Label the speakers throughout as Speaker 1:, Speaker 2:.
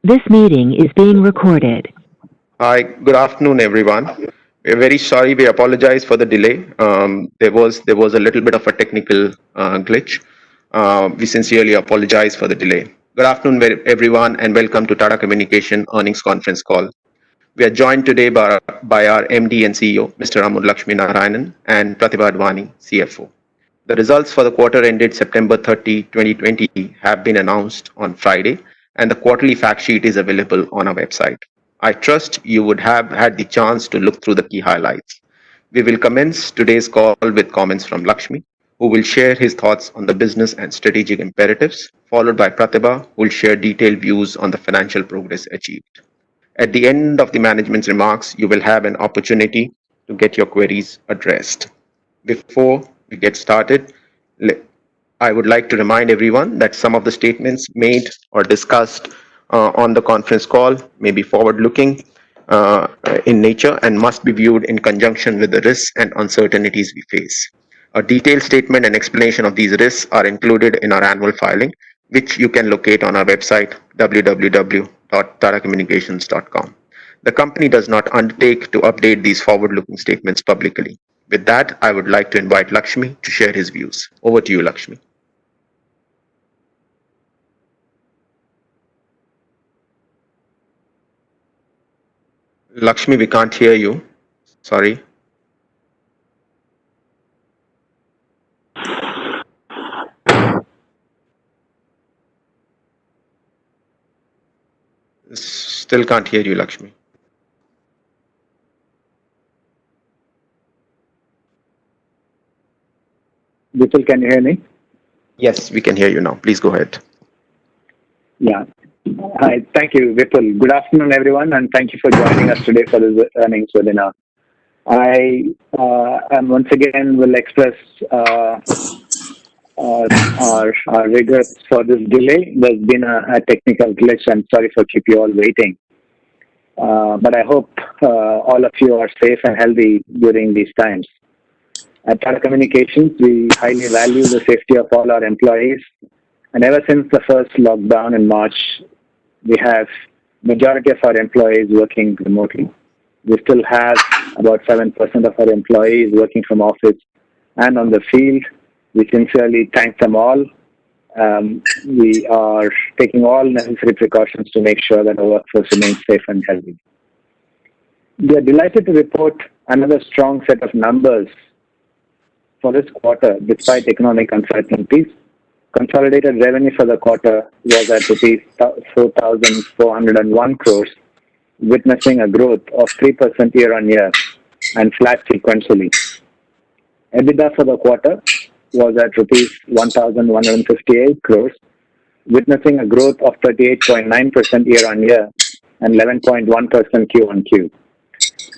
Speaker 1: This meeting is being recorded.
Speaker 2: Hi, good afternoon, everyone. We're very sorry. We apologize for the delay. There was a little bit of a technical glitch. We sincerely apologize for the delay. Good afternoon, everyone, and welcome to Tata Communication Earnings Conference Call. We are joined today by our MD and CEO, Mr. Amur Lakshmi Narayanan, and Pratibha Advani, CFO. The results for the quarter ended September 30, 2020 have been announced on Friday, and the quarterly fact sheet is available on our website. I trust you would have had the chance to look through the key highlights. We will commence today's call with comments from Lakshmi, who will share his thoughts on the business and strategic imperatives, followed by Pratibha, who will share detailed views on the financial progress achieved. At the end of the management's remarks, you will have an opportunity to get your queries addressed. Before we get started, I would like to remind everyone that some of the statements made or discussed on the conference call may be forward-looking in nature and must be viewed in conjunction with the risks and uncertainties we face. A detailed statement and explanation of these risks are included in our annual filing, which you can locate on our website www.tatacommunications.com. The company does not undertake to update these forward-looking statements publicly. With that, I would like to invite Lakshmi to share his views. Over to you, Lakshmi. Lakshmi, we can't hear you. Sorry. Still can't hear you, Lakshmi.
Speaker 3: Vipul, can you hear me?
Speaker 2: Yes, we can hear you now. Please go ahead.
Speaker 3: Yeah. Hi. Thank you, Vipul. Good afternoon, everyone, and thank you for joining us today for this earnings webinar. I am once again will express our regrets for this delay. There's been a technical glitch. I'm sorry for keep you all waiting. But I hope all of you are safe and healthy during these times. At Tata Communications, we highly value the safety of all our employees. And ever since the first lockdown in March, we have majority of our employees working remotely. We still have about 7% of our employees working from office and on the field. We sincerely thank them all. We are taking all necessary precautions to make sure that our workforce remains safe and healthy. We are delighted to report another strong set of numbers for this quarter despite economic uncertainties. Consolidated revenue for the quarter was at rupees 4,401 crores, witnessing a growth of 3% year-on-year and flat sequentially. EBITDA for the quarter was at rupees 1,158 crores, witnessing a growth of 38.9% year-on-year and 11.1% Q-on-Q.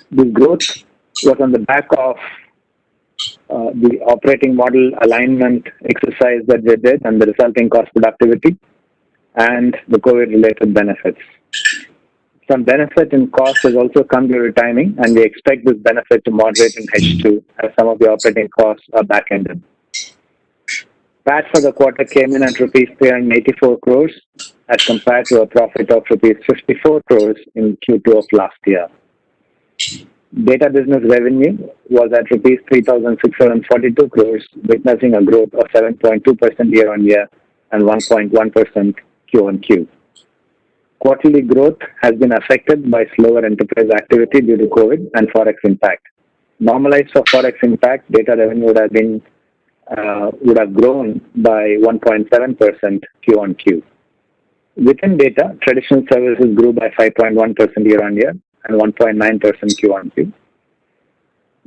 Speaker 3: This growth was on the back of the operating model alignment exercise that we did and the resulting cost productivity and the COVID-related benefits. Some benefit in cost has also come due to timing, and we expect this benefit to moderate in H2 as some of the operating costs are back-ended. PAT for the quarter came in at rupees 384 crores as compared to a profit of rupees 54 crores in Q2 of last year. Data business revenue was at rupees 3,642 crores, witnessing a growth of 7.2% year-on-year and 1.1% Q-on-Q. Quarterly growth has been affected by slower enterprise activity due to COVID and forex impact. Normalized for forex impact, data revenue would have grown by 1.7% Q-on-Q. Within data, traditional services grew by 5.1% year-on-year and 1.9% Q-on-Q.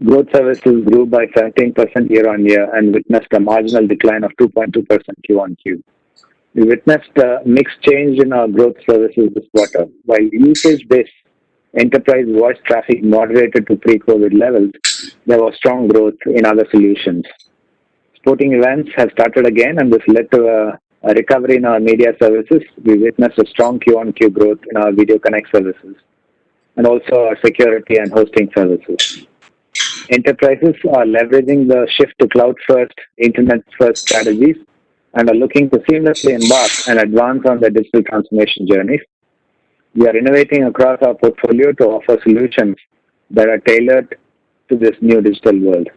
Speaker 3: Growth services grew by 17% year-on-year and witnessed a marginal decline of 2.2% Q-on-Q. We witnessed a mixed change in our growth services this quarter. While usage-based enterprise voice traffic moderated to pre-COVID levels, there was strong growth in other solutions. Sporting events have started again, and this led to a recovery in our media services. We witnessed a strong Q-on-Q growth in our video connect services and also our security and hosting services. Enterprises are leveraging the shift to cloud-first, internet-first strategies and are looking to seamlessly embark and advance on their digital transformation journeys. We are innovating across our portfolio to offer solutions that are tailored to this new digital world.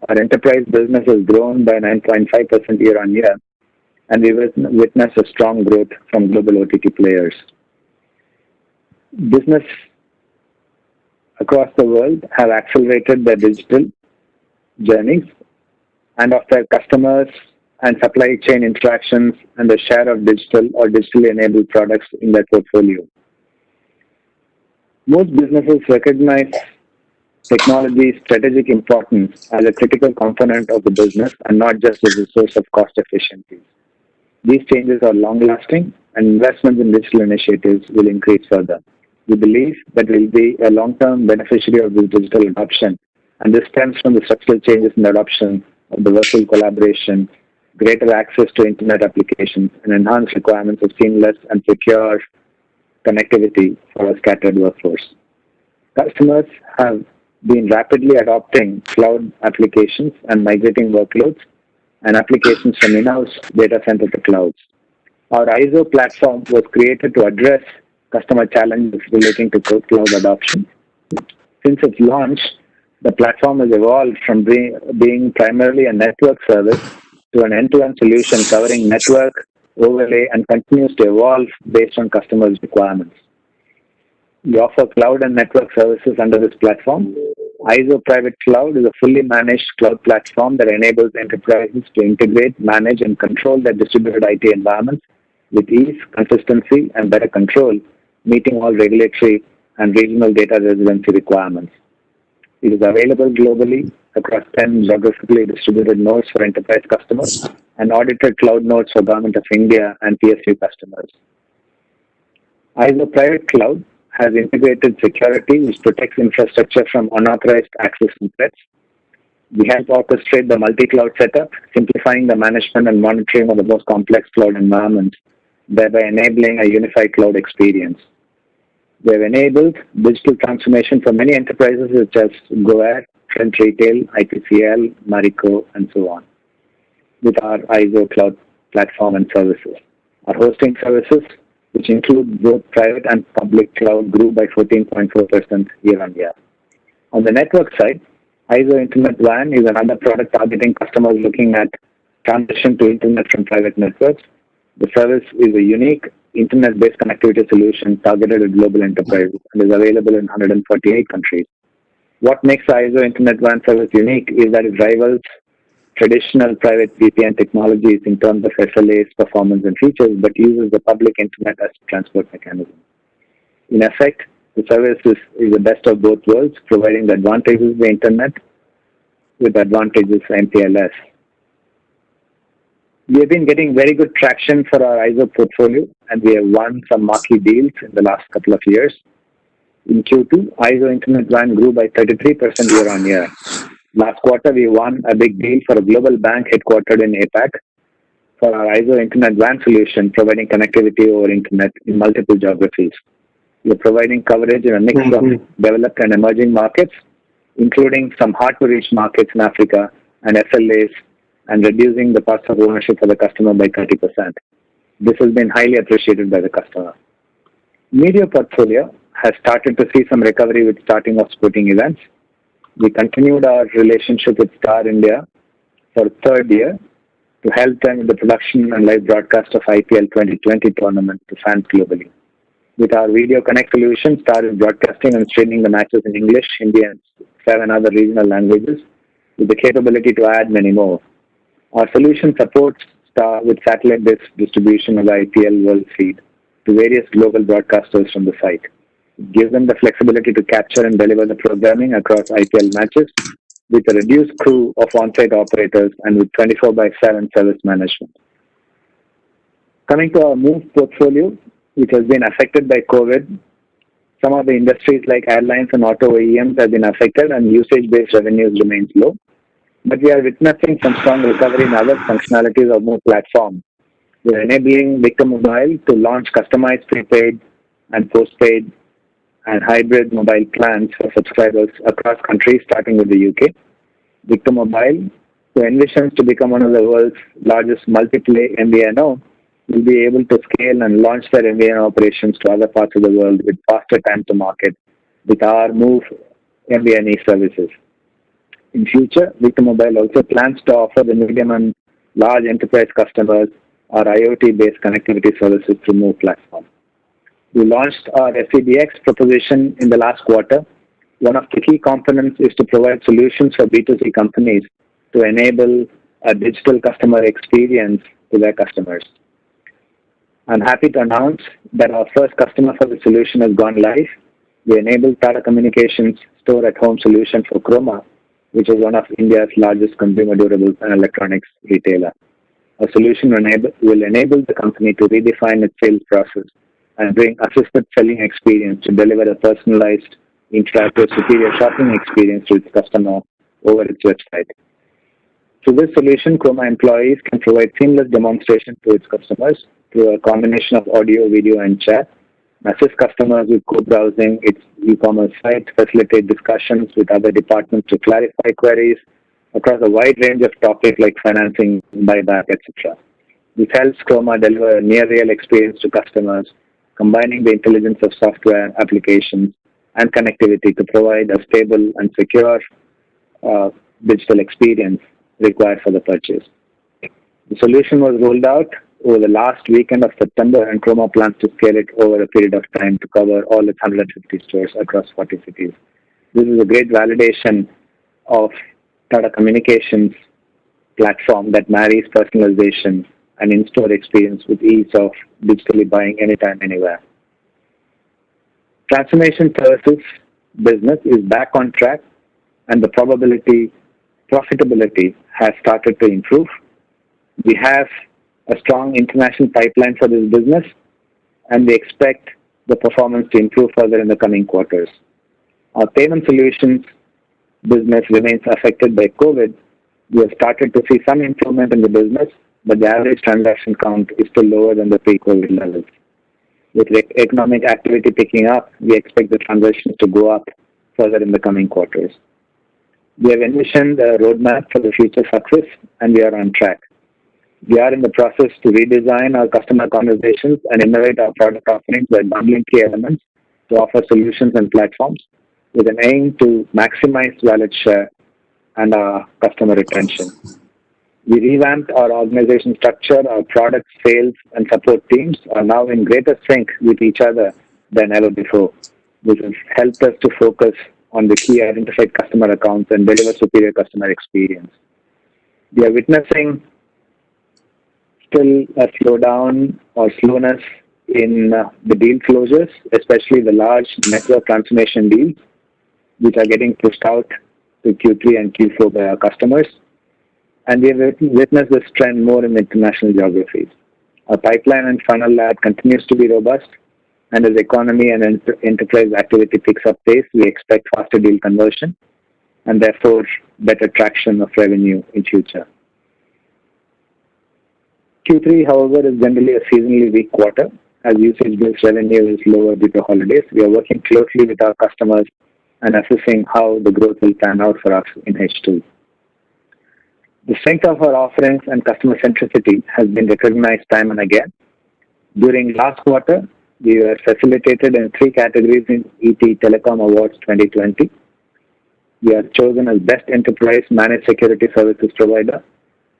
Speaker 3: Our enterprise business has grown by 9.5% year on year, and we witnessed a strong growth from global OTT players. Business across the world have accelerated their digital journeys and of their customers and supply chain interactions and the share of digital or digitally enabled products in their portfolio. Most businesses recognize technology's strategic importance as a critical component of the business and not just as a source of cost efficiencies. These changes are long-lasting, and investments in digital initiatives will increase further. We believe that we will be a long-term beneficiary of this digital adoption, and this stems from the structural changes in the adoption of the virtual collaboration, greater access to internet applications, and enhanced requirements of seamless and secure connectivity for a scattered workforce. Customers have been rapidly adopting cloud applications and migrating workloads and applications from in-house data center to clouds. Our ISO platform was created to address customer challenges relating to cloud adoption. Since its launch, the platform has evolved from being primarily a network service to an end-to-end solution covering network, overlay, and continues to evolve based on customers' requirements. We offer cloud and network services under this platform. ISO Private Cloud is a fully managed cloud platform that enables enterprises to integrate, manage, and control their distributed IT environments with ease, consistency, and better control, meeting all regulatory and regional data residency requirements. It is available globally across 10 geographically distributed nodes for enterprise customers and audited cloud nodes for Government of India and PSU customers. ISO Private Cloud has integrated security which protects infrastructure from unauthorized access and threats. We help orchestrate the multi-cloud setup, simplifying the management and monitoring of the most complex cloud environments, thereby enabling a unified cloud experience. We have enabled digital transformation for many enterprises such as Goair, Trent Retail, IPCL, Marico, and so on, with our ISO Cloud platform and services. Our hosting services, which include both private and public cloud, grew by 14.4% year on year. On the network side, ISO Internet WAN is another product targeting customers looking at transition to internet from private networks. The service is a unique internet-based connectivity solution targeted at global enterprises and is available in 148 countries. What makes the ISO Internet WAN service unique is that it rivals traditional private VPN technologies in terms of SLAs, performance, and features, but uses the public internet as a transport mechanism. In effect, the service is the best of both worlds, providing the advantages of the internet with the advantages of MPLS. We have been getting very good traction for our ISO portfolio, and we have won some marquee deals in the last couple of years. In Q2, ISO Internet WAN grew by 33% year on year. Last quarter, we won a big deal for a global bank headquartered in APAC for our ISO Internet WAN solution, providing connectivity over internet in multiple geographies. We are providing coverage in a mix of developed and emerging markets, including some hard-to-reach markets in Africa and SLAs, and reducing the cost of ownership for the customer by 30%. This has been highly appreciated by the customer. Media portfolio has started to see some recovery with starting of sporting events. We continued our relationship with Star India for third year to help them with the production and live broadcast of IPL 2020 tournament to fans globally. With our Video Connect solution, Star is broadcasting and streaming the matches in English, Hindi, and 7 other regional languages with the capability to add many more. Our solution supports Star with satellite-based distribution of the IPL World Feed to various global broadcasters from the site. It gives them the flexibility to capture and deliver the programming across IPL matches with a reduced crew of on-site operators and with 24/7 service management. Coming to our Move portfolio, which has been affected by COVID, some of the industries like airlines and auto OEMs have been affected and usage-based revenues remains low. But we are witnessing some strong recovery in other functionalities of Move platform. We are enabling Victor Mobile to launch customized prepaid and postpaid and hybrid mobile plans for subscribers across countries, starting with the UK. Victor Mobile, who envisions to become one of the world's largest multi-play MVNO, will be able to scale and launch their MVN operations to other parts of the world with faster time to market with our Move MVNE services. In future, Victor Mobile also plans to offer the medium and large enterprise customers our IoT-based connectivity services through Move platform. We launched our SEDX proposition in the last quarter. One of the key components is to provide solutions for B2C companies to enable a digital customer experience to their customers. I'm happy to announce that our first customer for the solution has gone live. We enabled Tata Communications store-at-home solution for Chroma, which is one of India's largest consumer durables and electronics retailer. A solution will enable the company to redefine its sales process and bring assisted selling experience to deliver a personalized, interactive, superior shopping experience to its customer over its website. Through this solution, Chroma employees can provide seamless demonstration to its customers through a combination of audio, video, and chat, assist customers with co-browsing its e-commerce site, facilitate discussions with other departments to clarify queries across a wide range of topics like financing, buyback, etc. This helps Chroma deliver a near-real experience to customers, combining the intelligence of software, applications, and connectivity to provide a stable and secure digital experience required for the purchase. The solution was rolled out over the last weekend of September, and Chroma plans to scale it over a period of time to cover all its 150 stores across 40 cities. This is a great validation of Tata Communications platform that marries personalization and in-store experience with ease of digitally buying anytime, anywhere. Transformation services business is back on track, and the profitability has started to improve. We have a strong international pipeline for this business, and we expect the performance to improve further in the coming quarters. Our payment solutions business remains affected by COVID. We have started to see some improvement in the business, but the average transaction count is still lower than the pre-COVID levels. With economic activity picking up, we expect the transactions to go up further in the coming quarters. We have envisioned a roadmap for the future success, and we are on track. We are in the process to redesign our customer conversations and innovate our product offerings by bundling key elements to offer solutions and platforms with an aim to maximize wallet share and our customer retention. We revamped our organization structure. Our product, sales, and support teams are now in greater sync with each other than ever before. This has helped us to focus on the key identified customer accounts and deliver superior customer experience. We are witnessing still a slowdown or slowness in the deal closures, especially the large network transformation deals, which are getting pushed out to Q3 and Q4 by our customers. And we have witnessed this trend more in international geographies. Our pipeline and funnel lab continues to be robust, and as economy and enterprise activity picks up pace, we expect faster deal conversion and therefore better traction of revenue in future. Q3, however, is generally a seasonally weak quarter. As usage-based revenue is lower due to holidays, we are working closely with our customers and assessing how the growth will pan out for us in H2. The strength of our offerings and customer centricity has been recognized time and again. During last quarter, we were facilitated in 3 categories in ET Telecom Awards 2020. We are chosen as Best Enterprise Managed Security Services Provider,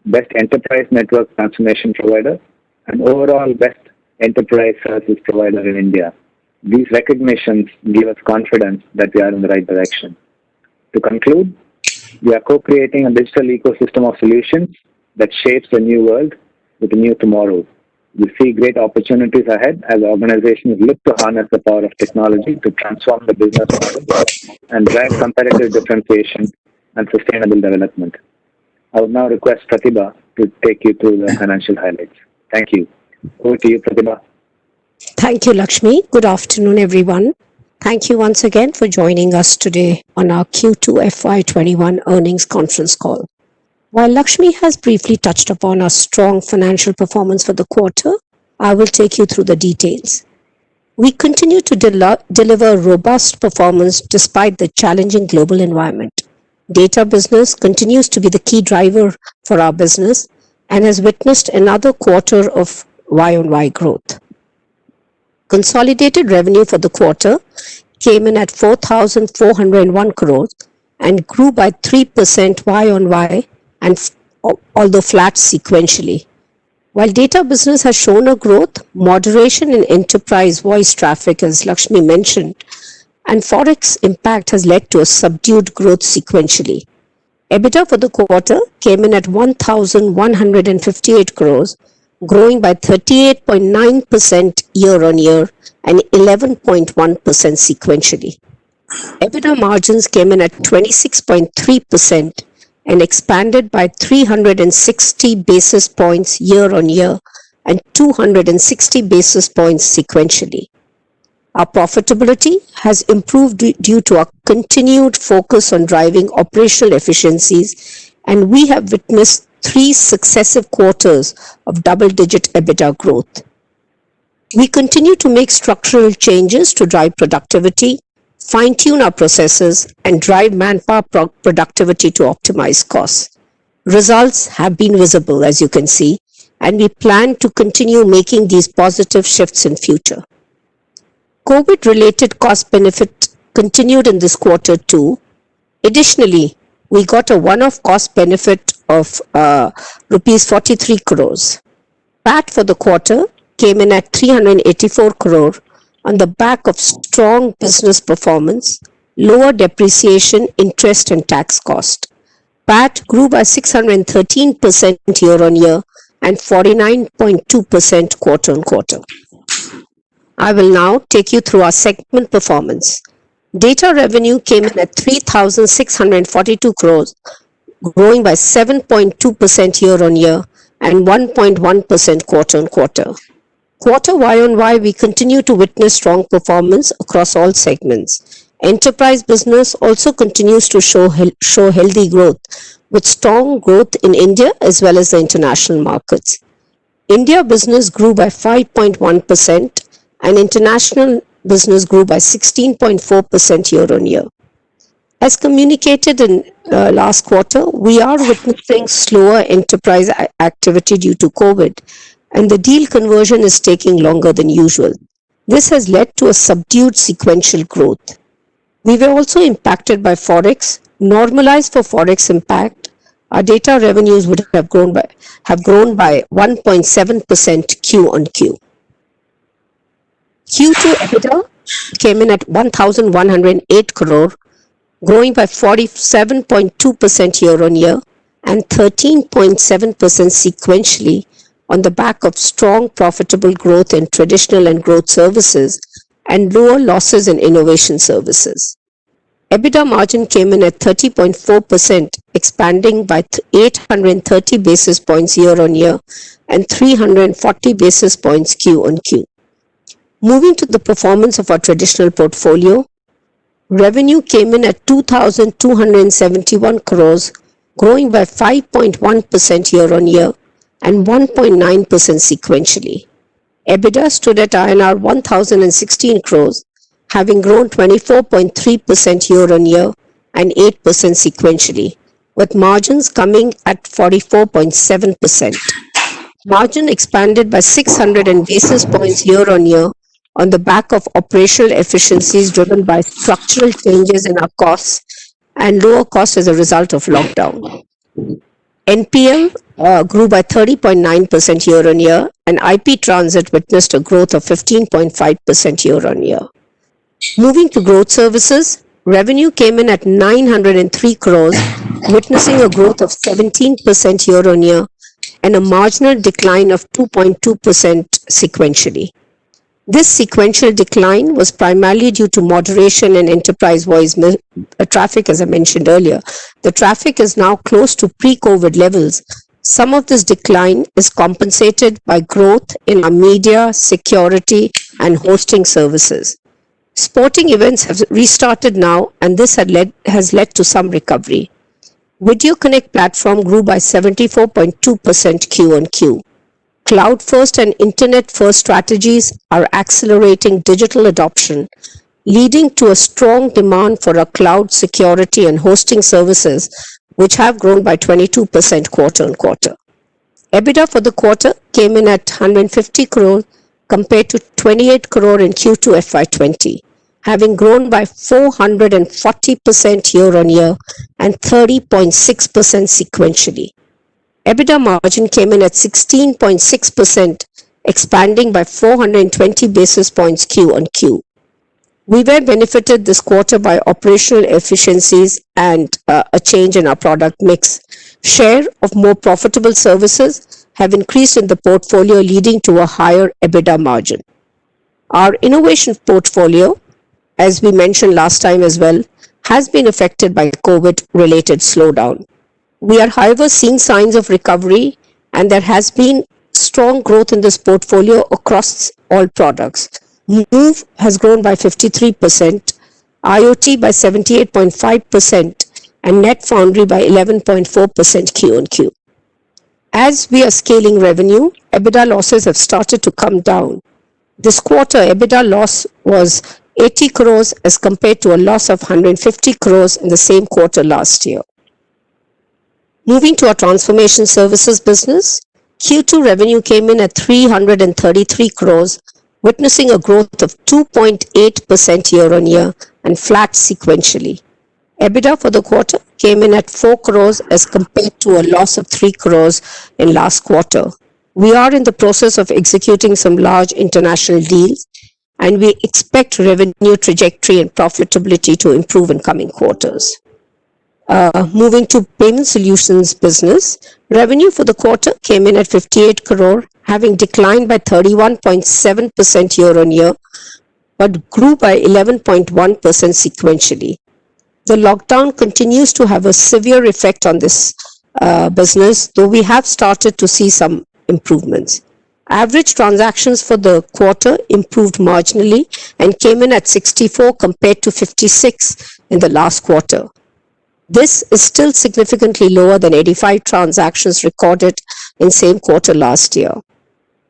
Speaker 3: Best Enterprise Network Transformation Provider, and overall Best Enterprise Services Provider in India. These recognitions give us confidence that we are in the right direction. To conclude, we are co-creating a digital ecosystem of solutions that shapes a new world with a new tomorrow. We see great opportunities ahead as organizations look to harness the power of technology to transform the business model and drive competitive differentiation and sustainable development. I would now request Pratibha to take you through the financial highlights. Thank you. Over to you, Pratibha.
Speaker 4: Thank you, Lakshmi. Good afternoon, everyone. Thank you once again for joining us today on our Q2FY21 earnings conference call. While Lakshmi has briefly touched upon our strong financial performance for the quarter, I will take you through the details. We continue to deliver robust performance despite the challenging global environment. Data business continues to be the key driver for our business and has witnessed another quarter of Y-on-Y growth. Consolidated revenue for the quarter came in at 4,401 crores and grew by 3% Y-on-Y and although flat sequentially. While data business has shown a growth, moderation in enterprise voice traffic, as Lakshmi mentioned, and forex impact has led to a subdued growth sequentially. EBITDA for the quarter came in at 1,158 crores, growing by 38.9% year-on-year and 11.1% sequentially. EBITDA margins came in at 26.3% and expanded by 360 basis points year-on-year and 260 basis points sequentially. Our profitability has improved due to our continued focus on driving operational efficiencies, and we have witnessed 3 successive quarters of double-digit EBITDA growth. We continue to make structural changes to drive productivity, fine-tune our processes, and drive manpower productivity to optimize costs. Results have been visible, as you can see, and we plan to continue making these positive shifts in future. COVID-related cost benefit continued in this quarter too. Additionally, we got a one-off cost benefit of rupees 43 crores. PAT for the quarter came in at 384 crore on the back of strong business performance, lower depreciation, interest and tax cost. PAT grew by 613% year-on-year and 49.2% quarter-on-quarter. I will now take you through our segment performance. Data revenue came in at 3,642 crores, growing by 7.2% year-on-year and 1.1% quarter-on-quarter. Quarter Y-on-Y, we continue to witness strong performance across all segments. Enterprise business also continues to show healthy growth, with strong growth in India as well as the international markets. India business grew by 5.1% and international business grew by 16.4% year-on-year. As communicated in last quarter, we are witnessing slower enterprise activity due to COVID, and the deal conversion is taking longer than usual. This has led to a subdued sequential growth. We were also impacted by forex. Normalized for forex impact, our data revenues would have grown by 1.7% Q-on-Q. Q2 EBITDA came in at 1,108 crore, growing by 47.2% year-on-year and 13.7% sequentially on the back of strong profitable growth in traditional and growth services and lower losses in innovation services. EBITDA margin came in at 30.4%, expanding by 830 basis points year-on-year and 340 basis points Q-on-Q. Moving to the performance of our traditional portfolio, revenue came in at 2,271 crores, growing by 5.1% year-on-year and 1.9% sequentially. EBITDA stood at INR 1,016 crores, having grown 24.3% year-on-year and 8% sequentially, with margins coming at 44.7%. Margin expanded by 600 basis points year-on-year on the back of operational efficiencies driven by structural changes in our costs and lower costs as a result of lockdown. NPL grew by 30.9% year-on-year, and IP Transit witnessed a growth of 15.5% year-on-year. Moving to growth services, revenue came in at 903 crores, witnessing a growth of 17% year-on-year and a marginal decline of 2.2% sequentially. This sequential decline was primarily due to moderation in enterprise voice traffic, as I mentioned earlier. The traffic is now close to pre-COVID levels. Some of this decline is compensated by growth in our media, security, and hosting services. Sporting events have restarted now, and this has led to some recovery. Video Connect platform grew by 74.2% Q-on-Q. Cloud-first and internet-first strategies are accelerating digital adoption, leading to a strong demand for our cloud security and hosting services, which have grown by 22% quarter-on-quarter. EBITDA for the quarter came in at 150 crore compared to 28 crore in Q2 FY20, having grown by 440% year-on-year and 30.6% sequentially. EBITDA margin came in at 16.6%, expanding by 420 basis points Q-on-Q. We were benefited this quarter by operational efficiencies and a change in our product mix. Share of more profitable services have increased in the portfolio, leading to a higher EBITDA margin. Our innovation portfolio, as we mentioned last time as well, has been affected by COVID-related slowdown. We are, however, seeing signs of recovery, and there has been strong growth in this portfolio across all products. Move has grown by 53%, IoT by 78.5%, and Net Foundry by 11.4% Q-on-Q. As we are scaling revenue, EBITDA losses have started to come down. This quarter, EBITDA loss was 80 crores as compared to a loss of 150 crores in the same quarter last year. Moving to our transformation services business, Q2 revenue came in at 333 crores, witnessing a growth of 2.8% year-on-year and flat sequentially. EBITDA for the quarter came in at 4 crores as compared to a loss of 3 crores in last quarter. We are in the process of executing some large international deals, and we expect revenue trajectory and profitability to improve in coming quarters. Moving to payment solutions business, revenue for the quarter came in at 58 crore, having declined by 31.7% year-on-year, but grew by 11.1% sequentially. The lockdown continues to have a severe effect on this business, though we have started to see some improvements. Average transactions for the quarter improved marginally and came in at 64 compared to 56 in the last quarter. This is still significantly lower than 85 transactions recorded in same quarter last year.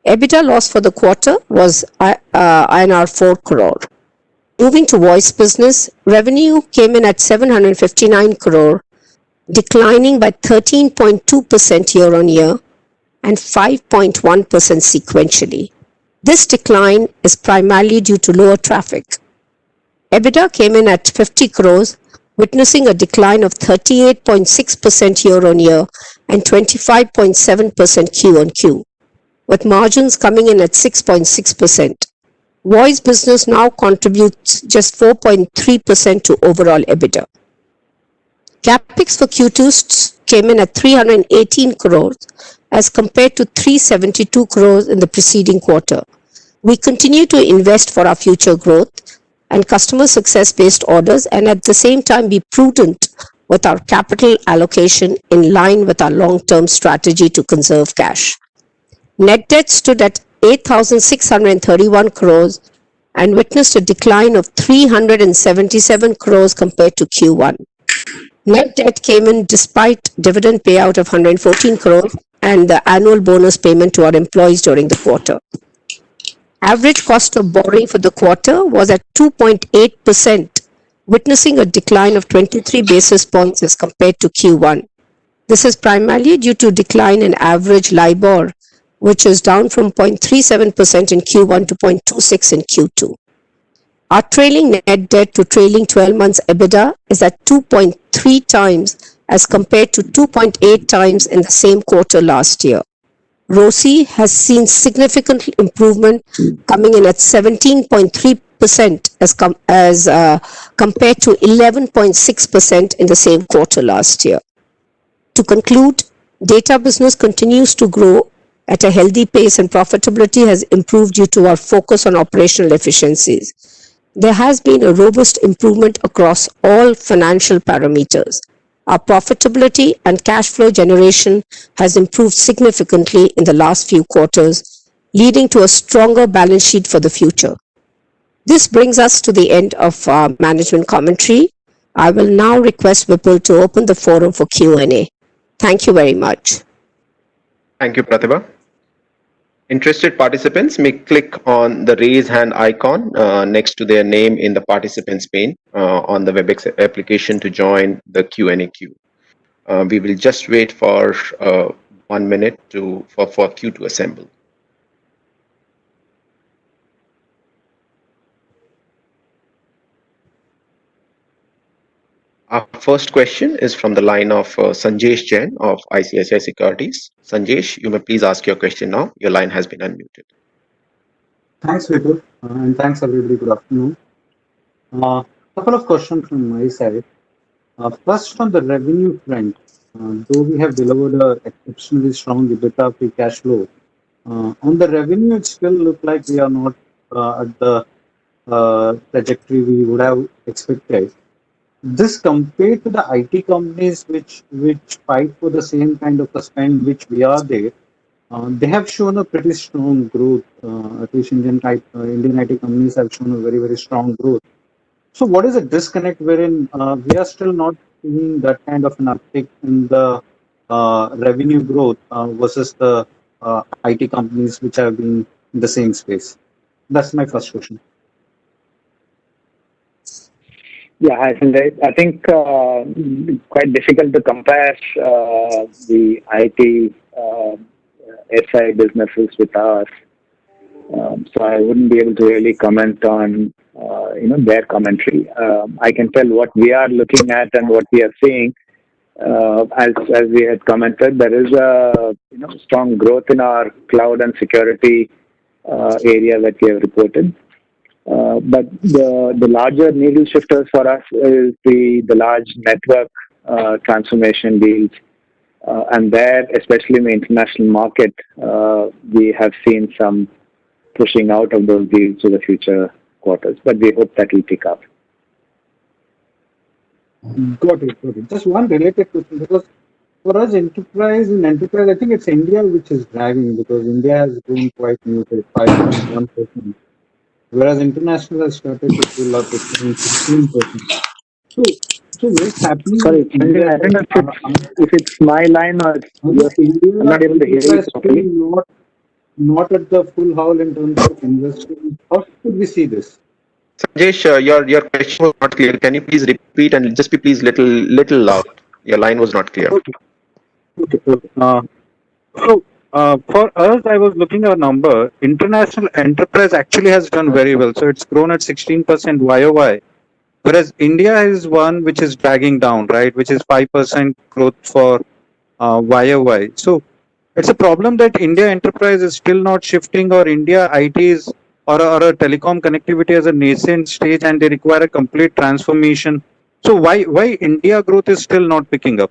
Speaker 4: EBITDA loss for the quarter was INR 4 crore. Moving to voice business, revenue came in at 759 crore, declining by 13.2% year-on-year and 5.1% sequentially. This decline is primarily due to lower traffic. EBITDA came in at 50 crores, witnessing a decline of 38.6% year-on-year and 25.7% Q-on-Q, with margins coming in at 6.6%. Voice business now contributes just 4.3% to overall EBITDA. CapEx for Q2 came in at 318 crores as compared to 372 crores in the preceding quarter. We continue to invest for our future growth and customer success-based orders, and at the same time be prudent with our capital allocation in line with our long-term strategy to conserve cash. Net debt stood at 8,631 crores and witnessed a decline of 377 crores compared to Q1. Net debt came in despite dividend payout of 114 crores and the annual bonus payment to our employees during the quarter. Average cost of borrowing for the quarter was at 2.8%, witnessing a decline of 23 basis points as compared to Q1. This is primarily due to decline in average LIBOR, which is down from 0.37% in Q1 to 0.26% in Q2. Our trailing net debt to trailing 12 months EBITDA is at 2.3 times as compared to 2.8 times in the same quarter last year. ROCE has seen significant improvement, coming in at 17.3% as compared to 11.6% in the same quarter last year. To conclude, data business continues to grow at a healthy pace and profitability has improved due to our focus on operational efficiencies. There has been a robust improvement across all financial parameters. Our profitability and cash flow generation has improved significantly in the last few quarters, leading to a stronger balance sheet for the future. This brings us to the end of our management commentary. I will now request Vipul to open the forum for Q&A. Thank you very much.
Speaker 2: Thank you, Pratibha. Interested participants may click on the raise hand icon next to their name in the participants pane on the WebEx application to join the Q&A queue. We will just wait for a 1 minute for queue to assemble. Our first question is from the line of Sanjesh Jain of ICICI Securities. Sanjesh, you may please ask your question now. Your line has been unmuted.
Speaker 5: Thanks, Vipul, and thanks everybody. Good afternoon. Couple of questions from my side. First, on the revenue front, though we have delivered a exceptionally strong EBITDA free cash flow, on the revenue, it still look like we are not at the trajectory we would have expected. This compared to the IT companies which fight for the same kind of a spend which we are there, they have shown a pretty strong growth. At least Indian IT companies have shown a very strong growth. So what is a disconnect wherein we are still not seeing that kind of an uptick in the revenue growth versus the IT companies which have been in the same space? That's my first question.
Speaker 3: Yeah, hi Sanjay. I think quite difficult to compare the IT SI businesses with ours. So I wouldn't be able to really comment on their commentary. I can tell what we are looking at and what we are seeing. As we had commented, there is a strong growth in our cloud and security area that we have reported. But the larger needle shifters for us is the large network transformation deals. And there, especially in the international market, we have seen some pushing out of those deals to the future quarters. But we hope that will pick up.
Speaker 5: Got it. Just one related question, because for us, enterprise, I think it's India which is dragging, because India has grown quite muted, 5.1%, whereas international has started to pull up, it's around 16%. So what's happening
Speaker 3: Sorry,
Speaker 5: in India?
Speaker 3: I don't know if it's my line or
Speaker 5: India,
Speaker 3: I'm not able to hear you properly.
Speaker 5: Not at the full howl in terms of investing. How should we see this?
Speaker 2: Sanjesh, your question was not clear. Can you please repeat and just be please little loud? Your line was not clear.
Speaker 5: Okay. For us, I was looking at a number. International enterprise actually has done very well. So it's grown at 16% YOY. Whereas India is one which is dragging down, right? Which is 5% growth for YOY. So it's a problem that India enterprise is still not shifting, or India IT is or a telecom connectivity as a nascent stage, and they require a complete transformation. So why India growth is still not picking up?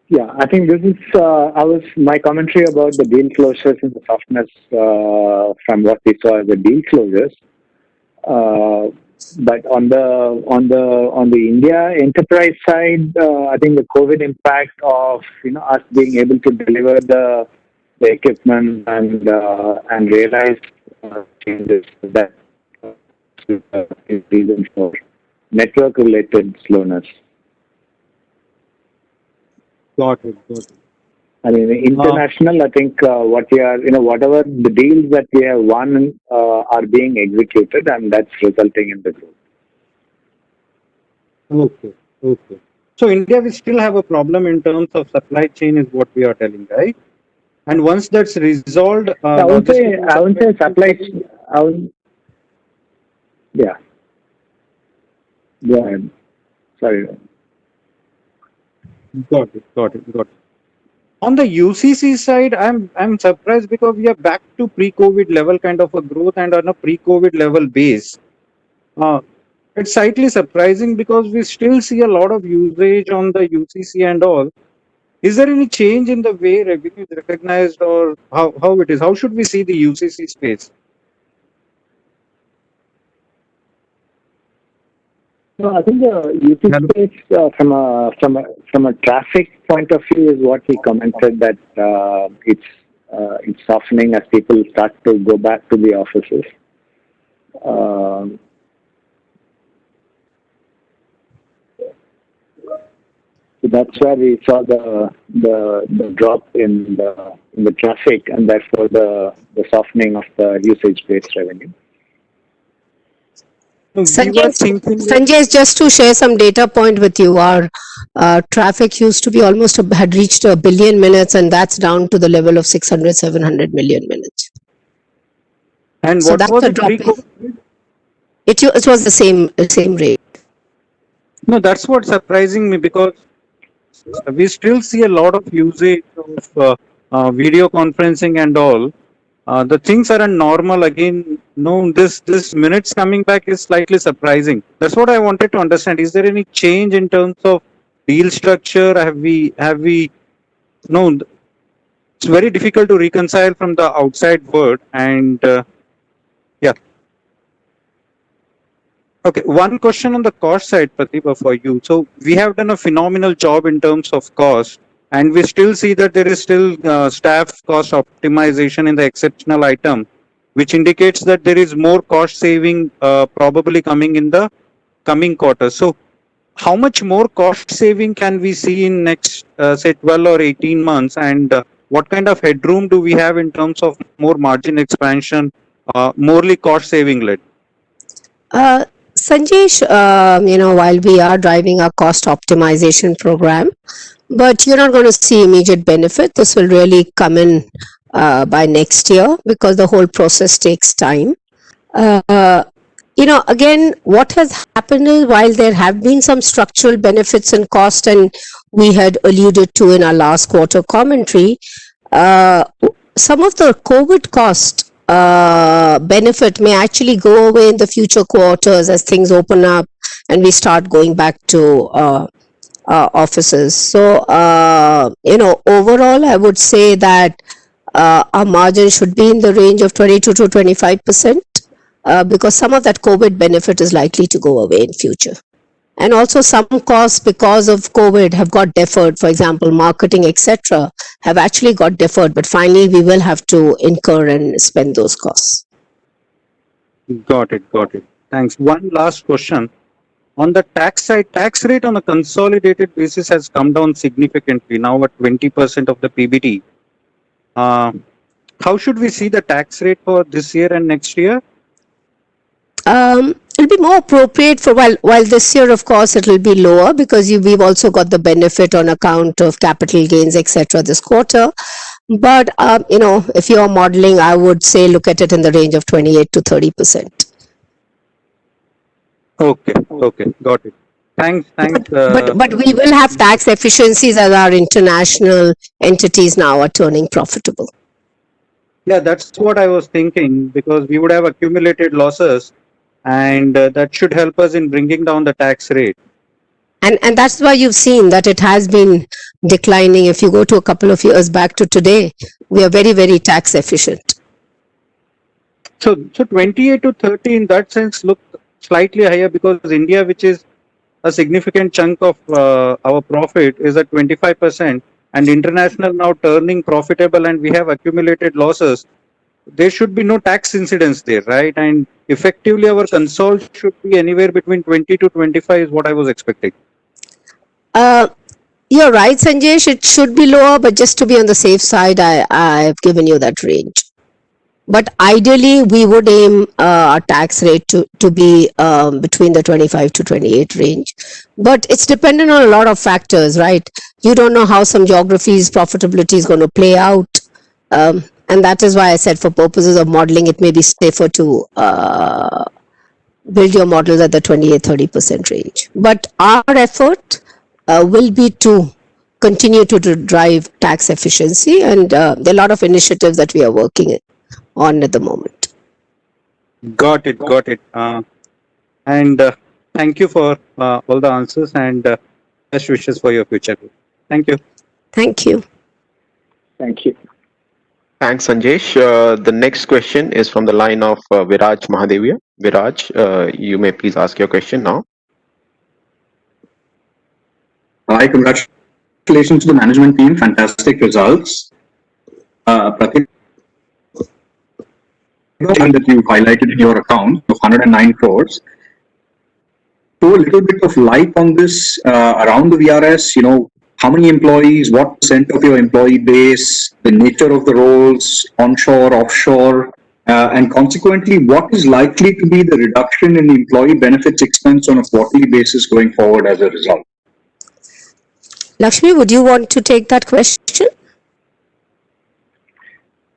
Speaker 3: Yeah, I think this is my commentary about the deal closures and the softness from what we saw as the deal closures. But on the India enterprise side, I think the COVID impact of us being able to deliver the equipment and realize changes that is reason for network related slowness.
Speaker 5: Got it.
Speaker 3: I mean, international, I think what we are, whatever the deals that we have won are being executed, and that's resulting in the growth.
Speaker 5: Okay. So India, we still have a problem in terms of supply chain, is what we are telling, right? And once that's resolved,
Speaker 3: I would say supply. Yeah. Go ahead. Sorry.
Speaker 5: Got it. On the UCC side, I'm surprised because we are back to pre-COVID level kind of a growth and on a pre-COVID level base. It's slightly surprising because we still see a lot of usage on the UCC and all. Is there any change in the way revenue is recognized, or how it is? How should we see the UCC space?
Speaker 3: No, I think the UCC space from a traffic point of view is what we commented, that it's softening as people start to go back to the offices. So that's where we saw the drop in the traffic, and therefore the softening of the usage-based revenue.
Speaker 5: No, we were thinking that,
Speaker 4: Sanjay, just to share some data point with you, our traffic used to be almost had reached 1 billion minutes, and that's down to the level of 600, 700 million minutes.
Speaker 5: and
Speaker 4: So
Speaker 5: what
Speaker 4: that's
Speaker 5: was
Speaker 4: a
Speaker 5: it
Speaker 4: drop.
Speaker 5: pre-COVID?
Speaker 4: It was the same rate.
Speaker 5: No, that's what's surprising me, because we still see a lot of usage of video conferencing and all. The things are normal again. No, this minutes coming back is slightly surprising. That's what I wanted to understand. Is there any change in terms of deal structure? Have we no? It's very difficult to reconcile from the outside world, and yeah. Okay, one question on the cost side, Pratibha, for you. So we have done a phenomenal job in terms of cost, and we still see that there is still staff cost optimization in the exceptional item, which indicates that there is more cost saving probably coming in the coming quarters. So how much more cost saving can we see in next say 12 or 18 months, and what kind of headroom do we have in terms of more margin expansion, morely cost saving led?
Speaker 4: Uh, Sanjesh, while we are driving our cost optimization program, but you're not going to see immediate benefit. This will really come in by next year because the whole process takes time. Again, what has happened is while there have been some structural benefits in cost, and we had alluded to in our last quarter commentary, uh, some of the COVID cost benefit may actually go away in the future quarters as things open up and we start going back to offices. So, overall, I would say that our margin should be in the range of 22 to 25%, because some of that COVID benefit is likely to go away in future. And also some costs because of COVID have got deferred. For example, marketing, etc., have actually got deferred, but finally we will have to incur and spend those costs.
Speaker 5: Got it. Thanks. One last question. On the tax side, tax rate on a consolidated basis has come down significantly, now at 20% of the PBT. How should we see the tax rate for this year and next year?
Speaker 4: It'll be more appropriate for while this year, of course, it'll be lower because we've also got the benefit on account of capital gains, etc. this quarter. But if you're modeling, I would say look at it in the range of 28 to 30%.
Speaker 5: Okay, got it. Thanks.
Speaker 4: But we will have tax efficiencies as our international entities now are turning profitable.
Speaker 5: Yeah, that's what I was thinking, because we would have accumulated losses, and that should help us in bringing down the tax rate.
Speaker 4: And that's why you've seen that it has been declining. If you go to a couple of years back to today, we are very, very tax efficient.
Speaker 5: So 28 to 30 in that sense look slightly higher, because India, which is a significant chunk of our profit, is at 25%, and international now turning profitable, and we have accumulated losses. There should be no tax incidence there, right? And effectively our console should be anywhere between 20 to 25 is what I was expecting.
Speaker 4: You're right, Sanjesh, it should be lower, but just to be on the safe side, I've given you that range. But ideally, we would aim our tax rate to be between the 25 to 28 range. But it's dependent on a lot of factors, right? You don't know how some geographies' profitability is going to play out. And that is why I said for purposes of modeling, it may be safer to build your models at the 28-30% range. But our effort will be to continue to drive tax efficiency, and there are a lot of initiatives that we are working on at the moment.
Speaker 5: Got it. And thank you for all the answers, and best wishes for your future. Thank you.
Speaker 3: Thank you.
Speaker 2: Thanks, Sanjesh. The next question is from the line of Viraj Mahadevia. Viraj, you may please ask your question now.
Speaker 6: Hi, congratulations to the management team. Fantastic results. Pratik, that you highlighted in your account of 109 crores. Throw a little bit of light on this around the VRS. How many employees, what percent of your employee base, the nature of the roles, onshore, offshore, And consequently, what is likely to be the reduction in employee benefits expense on a quarterly basis going forward as a result?
Speaker 4: Lakshmi, would you want to take that question?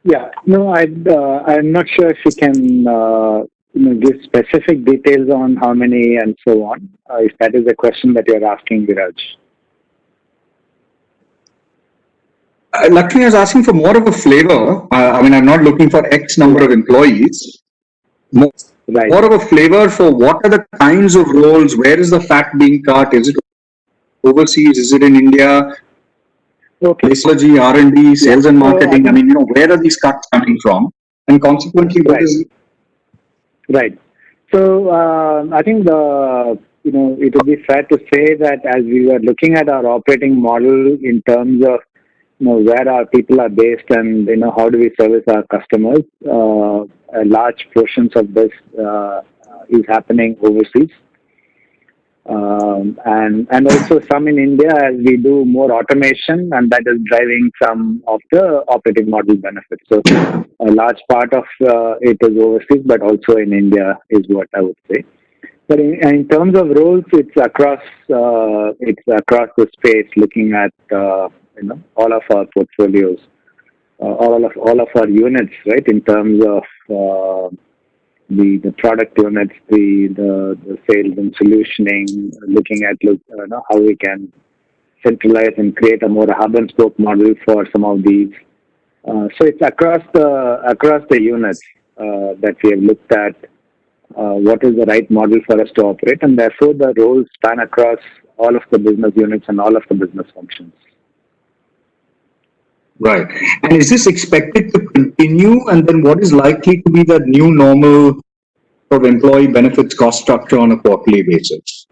Speaker 3: Yeah, no, I'm not sure if you can give specific details on how many and so on. If that is the question that you're asking, Viraj.
Speaker 6: Lakshmi is asking for more of a flavor. I'm not looking for X number of employees.
Speaker 3: Right.
Speaker 6: More of a flavor for what are the kinds of roles, where is the fat being cut, is it overseas, is it in India,
Speaker 3: Okay.
Speaker 6: technology, R&D, sales and
Speaker 3: So,
Speaker 6: marketing, where are these cuts coming from? And consequently, what is...
Speaker 3: Right. So I think it would be fair to say that as we were looking at our operating model in terms of where our people are based and how do we service our customers, large portions of this is happening overseas. And also some in India as we do more automation, and that is driving some of the operating model benefits. So a large part of it is overseas, but also in India is what I would say. But in terms of roles, it's across the space, looking at all of our portfolios, all of our units, right? In terms of the product units, the sales and solutioning, looking at how we can centralize and create a more hub and spoke model for some of these. So it's across the units that we have looked at what is the right model for us to operate, and therefore the roles span across all of the business units and all of the business functions.
Speaker 6: Right. And is this expected to continue? And then what is likely to be the new normal of employee benefits cost structure on a quarterly basis?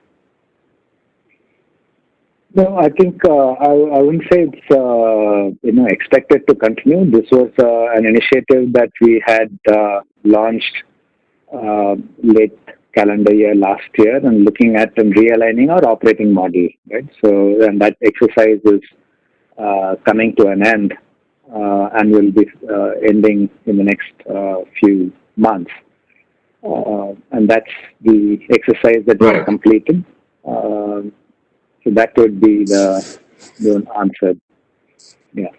Speaker 3: No, I think I wouldn't say it's expected to continue. This was an initiative that we had launched late calendar year last year, and looking at and realigning our operating model, right? So, and that exercise is coming to an end and will be ending in the next few months. And that's the exercise that we have completed. So that would be the answer. Yeah.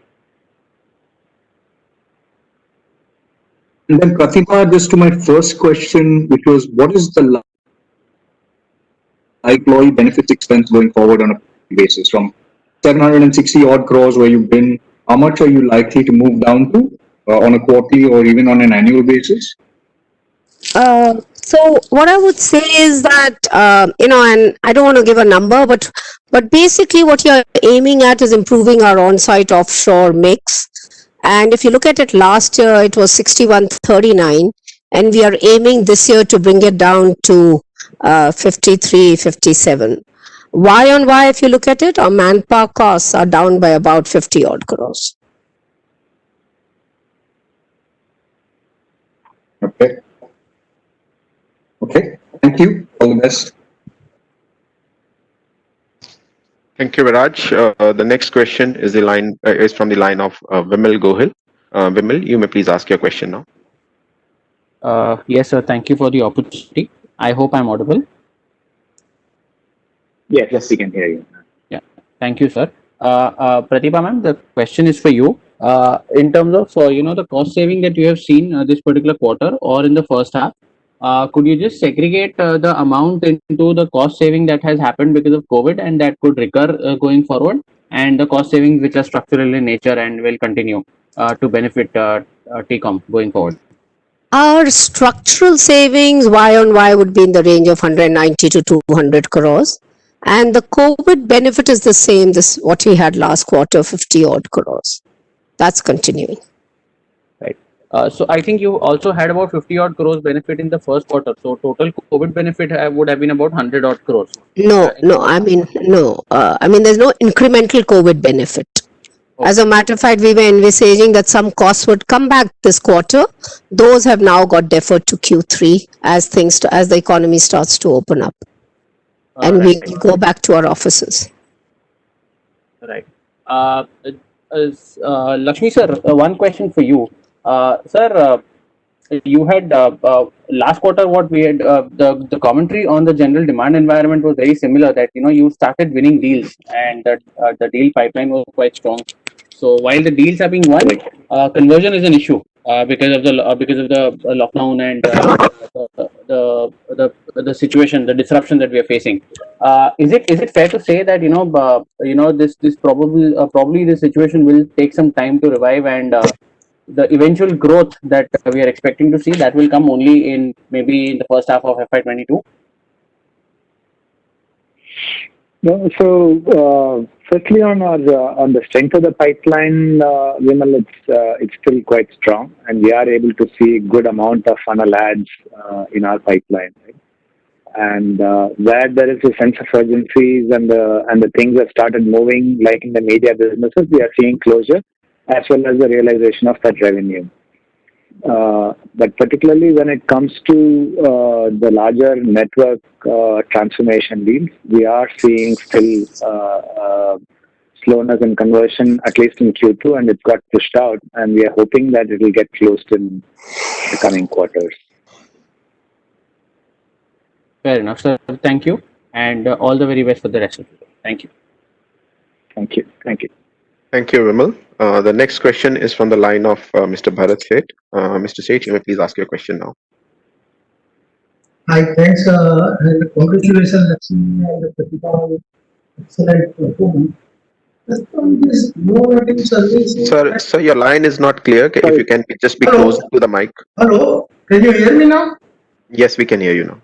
Speaker 6: And then Pratibha, just to my first question, which was, what is the employee benefits expense going forward on a basis from 760 odd crores where you've been? How much are you likely to move down to on a quarterly or even on an annual basis?
Speaker 4: So what I would say is that, and I don't want to give a number, but basically what you're aiming at is improving our on-site offshore mix. And if you look at it last year, it was 61-39, and we are aiming this year to bring it down to 53-57. Y on Y, if you look at it, our manpower costs are down by about 50 odd crores.
Speaker 6: Okay. Okay. Thank you. All the best.
Speaker 2: Thank you, Viraj. The next question is from the line of Vimal Gohil. Vimal, you may please ask your question now.
Speaker 7: Yes, sir. Thank you for the opportunity. I hope I'm audible.
Speaker 3: Yes, we can hear you.
Speaker 7: Yeah. Thank you, sir. Pratibha ma'am, the question is for you. In terms of the cost saving that you have seen this particular quarter or in the first half, could you just segregate the amount into the cost saving that has happened because of COVID and that could recur going forward, and the cost savings which are structural in nature and will continue to benefit TCOM going forward?
Speaker 4: Our structural savings Y on Y would be in the range of 190 to 200 crores. And the COVID benefit is the same, what we had last quarter, 50 odd crores. That's continuing.
Speaker 7: Right. So I think you also had about 50 odd crores benefit in the first quarter. So total COVID benefit would have been about 100 odd crores.
Speaker 4: No. There's no incremental COVID benefit. Okay. As a matter of fact, we were envisaging that some costs would come back this quarter. Those have now got deferred to Q3 as the economy starts to open up. And we go back to our offices.
Speaker 7: Right. Lakshmi sir, one question for you. Sir, you had last quarter what we had the commentary on the general demand environment was very similar, that you started winning deals and that the deal pipeline was quite strong. So while the deals are being won, conversion is an issue because of the lockdown and the situation, the disruption that we are facing. Is it fair to say that this probably the situation will take some time to revive, and the eventual growth that we are expecting to see, that will come only in maybe in the first half of FY22?
Speaker 3: No, so firstly on the strength of the pipeline, Vimal, it's still quite strong, and we are able to see good amount of funnel ads in our pipeline. Right? And where there is a sense of urgencies and the things have started moving, like in the media businesses, we are seeing closure as well as the realization of that revenue. But particularly when it comes to the larger network transformation deals, we are seeing still slowness in conversion, at least in Q2, and it's got pushed out, and we are hoping that it will get closed in the coming quarters.
Speaker 7: Fair enough, sir. Thank you, and all the very best for the rest of it. Thank you.
Speaker 3: Thank you. Thank you.
Speaker 2: Thank you, Vimal. The next question is from the line of Mr. Bharat Seth. Mr. Seth, you may please ask your question now.
Speaker 8: Hi, thanks, and congratulations, Lakshmi and Pratibha. Excellent performance. Just on this no-rating service.
Speaker 2: Sir, your line is not clear. If you can just be
Speaker 8: Hello?
Speaker 2: closer to the mic.
Speaker 8: Hello, can you hear me now?
Speaker 2: Yes, we can hear you now.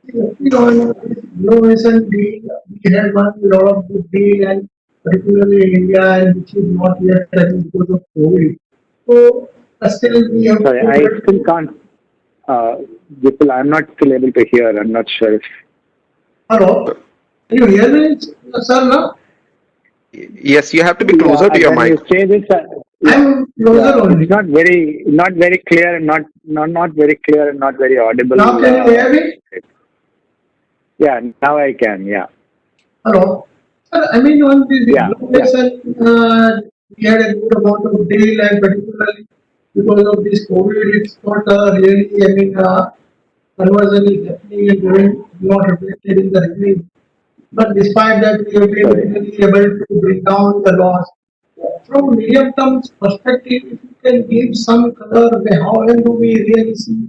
Speaker 8: Innovation deal, we had one lot of good deal, and particularly in India, and which is not yet done because of COVID. So still we have.
Speaker 3: Sorry, I still can't. Vipul, I'm not still able to hear. I'm not sure if.
Speaker 8: Hello, can you hear me, sir? Now?
Speaker 2: Yes, you have to be closer to your mic.
Speaker 3: You say this,
Speaker 8: I'm closer only.
Speaker 3: It's not very clear, and not very clear, and not very audible.
Speaker 8: Now can you hear me?
Speaker 3: Yeah, now I can. Yeah.
Speaker 8: Hello, sir. I mean, on this innovation, we had a good amount of deal, and particularly because of this COVID, it's not really. I mean, conversion is happening and not reflected in the revenue. But despite that, we have been really able to bring down the loss. From medium term perspective, if you can give some color, how when do we really see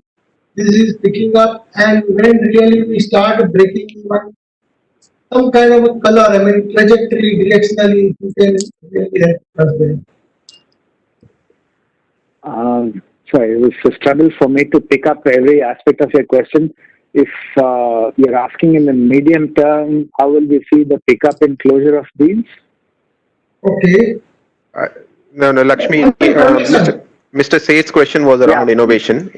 Speaker 8: this is picking up, and when really we start breaking even, some kind of a color, I mean trajectory, directionally, you can really help us there.
Speaker 3: Sorry, it was a struggle for me to pick up every aspect of your question. If you're asking in the medium term, how will we see the pickup in closure of deals?
Speaker 8: Okay.
Speaker 2: No, Lakshmi. Mr. Seth's question was around innovation.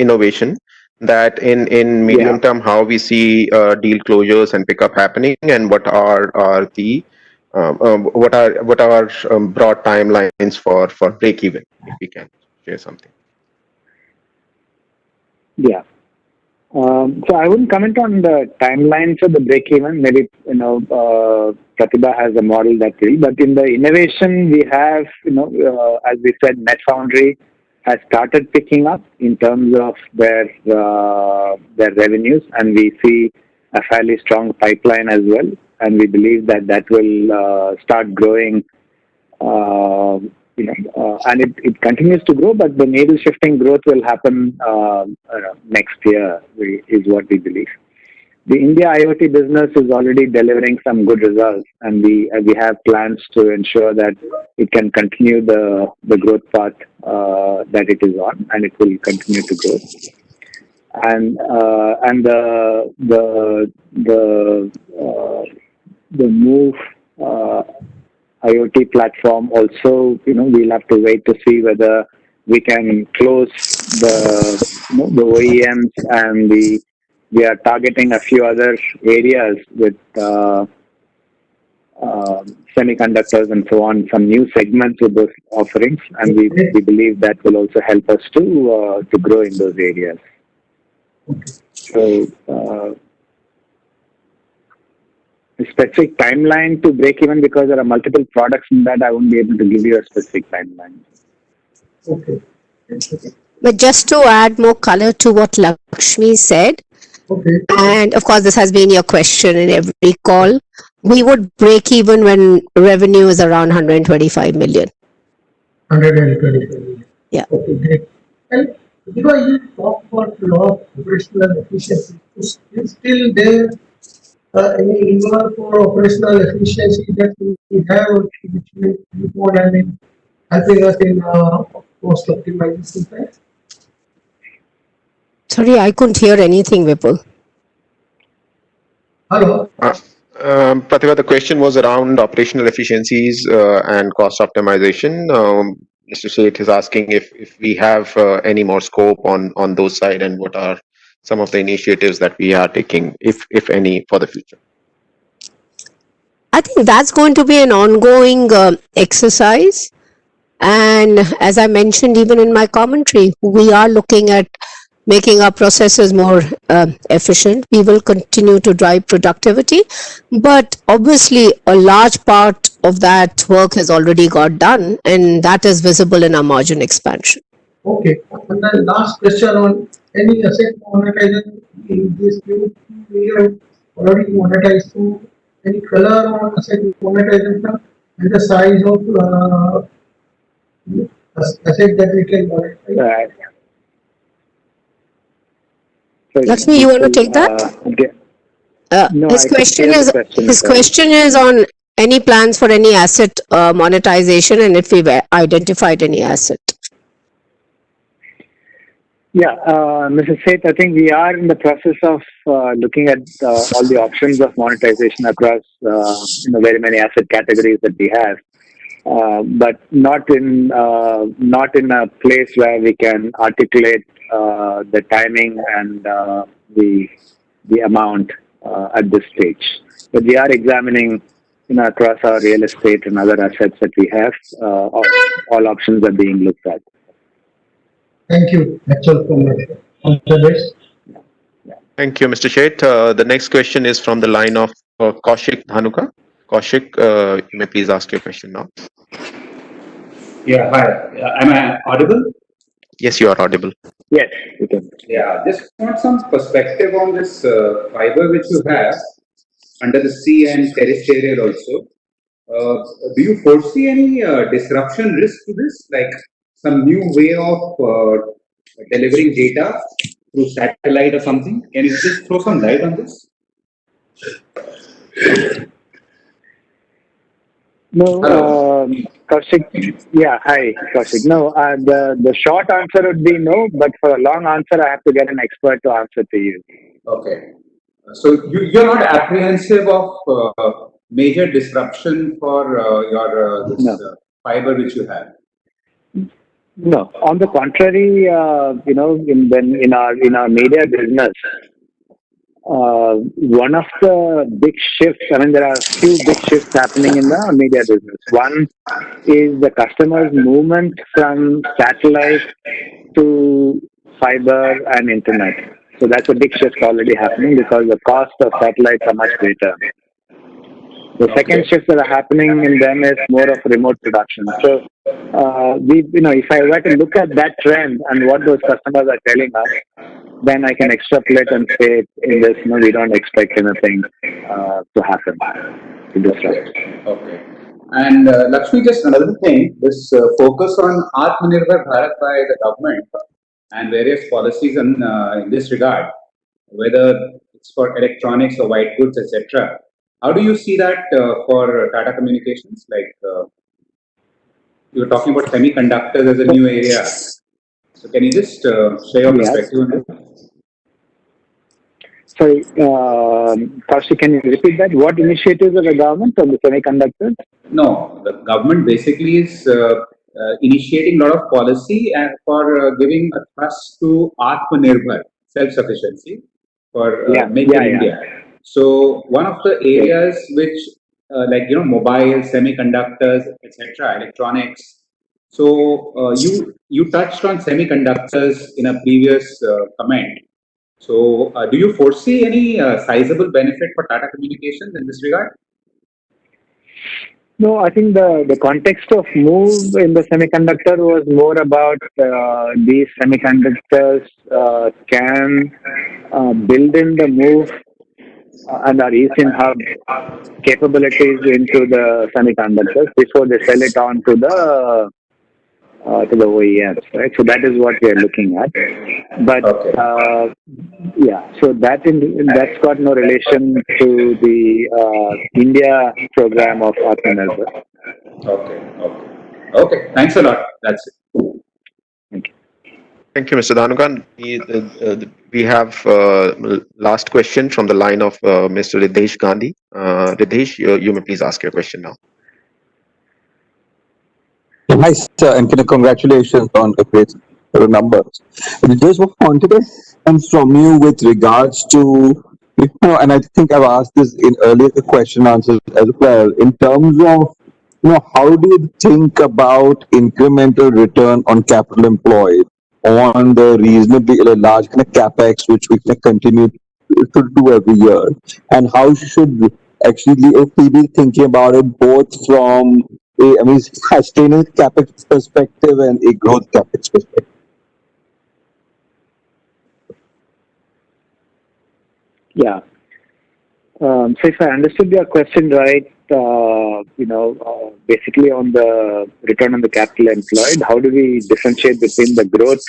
Speaker 2: That in medium term, how we see deal closures and pickup happening, and what are the broad timelines for break even, if we can share something.
Speaker 3: Yeah. So I wouldn't comment on the timelines of the break even. Maybe Pratibha has a model that will. But in the innovation, we have as we said, NetFoundry has started picking up in terms of their revenues, and we see a fairly strong pipeline as well. And we believe that will start growing. And it continues to grow, but the needle shifting growth will happen next year, is what we believe. The India IoT business is already delivering some good results, and we have plans to ensure that it can continue the growth path that it is on, and it will continue to grow. And the move IoT platform also, we'll have to wait to see whether we can close the OEMs, and we are targeting a few other areas with semiconductors and so on, some new segments with those offerings, and we believe that will also help us to grow in those areas. So a specific timeline to break even, because there are multiple products in that, I won't be able to give you a specific timeline.
Speaker 8: Okay.
Speaker 4: But just to add more color to what Lakshmi said,
Speaker 8: Okay.
Speaker 4: and of course, this has been your question in every call, we would break even when revenue is around 125 million.
Speaker 8: 125.
Speaker 4: Yeah.
Speaker 8: Okay, great. And because you talk about a lot of operational efficiency, is still there any lever for operational efficiency that we have, which will keep on, helping us in cost optimization side?
Speaker 4: Sorry, I couldn't hear anything, Vipul.
Speaker 8: Hello.
Speaker 2: Pratibha, the question was around operational efficiencies and cost optimization. Mr. Seth is asking if we have any more scope on those side, and what are some of the initiatives that we are taking, if any, for the future.
Speaker 4: I think that's going to be an ongoing exercise. And as I mentioned, even in my commentary, we are looking at making our processes more efficient. We will continue to drive productivity, but obviously a large part of that work has already got done, and that is visible in our margin expansion.
Speaker 8: Okay. And then last question on any asset monetization in this group, we have already monetized. So any color on asset monetization and the size of asset that we can monetize?
Speaker 3: Right.
Speaker 4: Lakshmi, you want to take that?
Speaker 3: No,
Speaker 4: His
Speaker 3: I couldn't
Speaker 4: question
Speaker 3: hear the
Speaker 4: is
Speaker 3: question.
Speaker 4: his question is on any plans for any asset monetization, and if we've identified any asset.
Speaker 3: Yeah, Mrs. Seth, I think we are in the process of looking at all the options of monetization across very many asset categories that we have, but not in a place where we can articulate the timing and the amount at this stage. But we are examining across our real estate and other assets that we have. All options are being looked at.
Speaker 8: Thank you. That's all from my side. All the best.
Speaker 2: Thank you, Mr. Sheth. The next question is from the line of Kaushik Dhanuka. Kaushik, you may please ask your question now.
Speaker 9: Yeah, hi. Am I audible?
Speaker 2: Yes, you are audible.
Speaker 3: Yes, you can.
Speaker 9: Yeah, just want some perspective on this fiber which you have under the sea and terrestrial also. Do you foresee any disruption risk to this, like some new way of delivering data through satellite or something? Can you just throw some light on this?
Speaker 3: No, Kaushik. Yeah, hi, Kaushik. No, the short answer would be no, but for a long answer, I have to get an expert to answer to you.
Speaker 9: Okay. So you're not apprehensive of major disruption for your fiber which you have?
Speaker 3: No, on the contrary, in our media business, one of the big shifts. I mean, there are a few big shifts happening in the media business. One is the customers' movement from satellite to fiber and internet. So that's a big shift already happening because the cost of satellites are much greater. The second shift that are happening in them is more of remote production. So, if I were to look at that trend and what those customers are telling us, then I can extrapolate and say in this, we don't expect anything to happen to disrupt.
Speaker 9: Okay. And Lakshmi, just another thing, this focus on Atmanirbhar Bharat by the government and various policies in this regard, whether it's for electronics or white goods, etc. How do you see that for Tata Communications? Like you were talking about semiconductors as a new area. So can you just share your perspective on that?
Speaker 3: Sorry, Kaushik, can you repeat that? What initiatives of the government on the semiconductors?
Speaker 9: No, the government basically is initiating a lot of policy and for giving a thrust to Atmanirbhar, self-sufficiency, for Make in India. So one of the areas which, mobile, semiconductors, etc., electronics. So you touched on semiconductors in a previous comment. So do you foresee any sizable benefit for Tata Communications in this regard?
Speaker 3: No, I think the context of move in the semiconductor was more about these semiconductors can build in the move and our eSIM hub capabilities into the semiconductors before they sell it on to the OEMs, right? So that is what we are looking at. But yeah, so that's got no relation to the India program of Atmanirbhar.
Speaker 9: Okay. Thanks a lot. That's it.
Speaker 3: Thank you.
Speaker 2: Thank you, Mr. Dhanukan. We have last question from the line of Mr. Riddhesh Gandhi. Riddhesh, you may please ask your question now.
Speaker 10: Hi, sir, and congratulations on the great numbers. I just wanted a sense from you with regards to, and I think I've asked this in earlier question answers as well, in terms of, how do you think about incremental return on capital employed on the reasonably large kind of capex which we can continue to do every year, and how should actually we be thinking about it both from sustaining capex perspective and a growth capex perspective?
Speaker 3: Yeah. So if I understood your question right, basically on the return on the capital employed, how do we differentiate between the growth